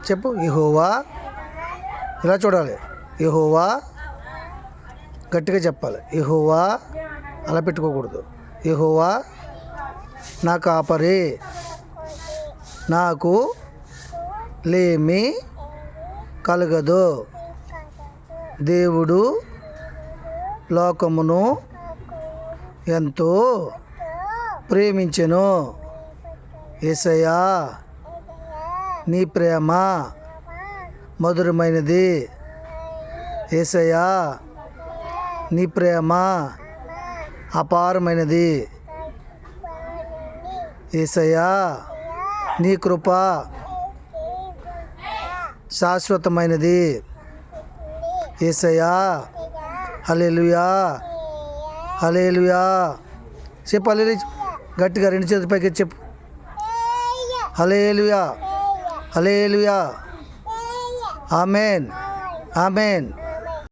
చెప్పు. యెహోవా, ఇలా చూడాలి. యెహోవా, గట్టిగా చెప్పాలి. యెహోవా, అలా పెట్టుకోకూడదు. యెహోవా నా కాపరి, నాకు లేమి కలగదు. దేవుడు లోకమును ఎంతో ప్రేమించెను. యేసయ్యా, నీ ప్రేమ మధురమైనది. యేసయ్యా, నీ ప్రేమ అపారమైనది. యేసయ్యా, నీ కృప శాశ్వతమైనది. యేసయ్యా, హల్లెలూయా, హల్లెలూయా. చెప్పు హల్లెలూయా గట్టిగా, రెండు చేతుల పైకి చెప్పు. హల్లెలూయా, హల్లెలూయా. ఆమేన్, ఆమేన్.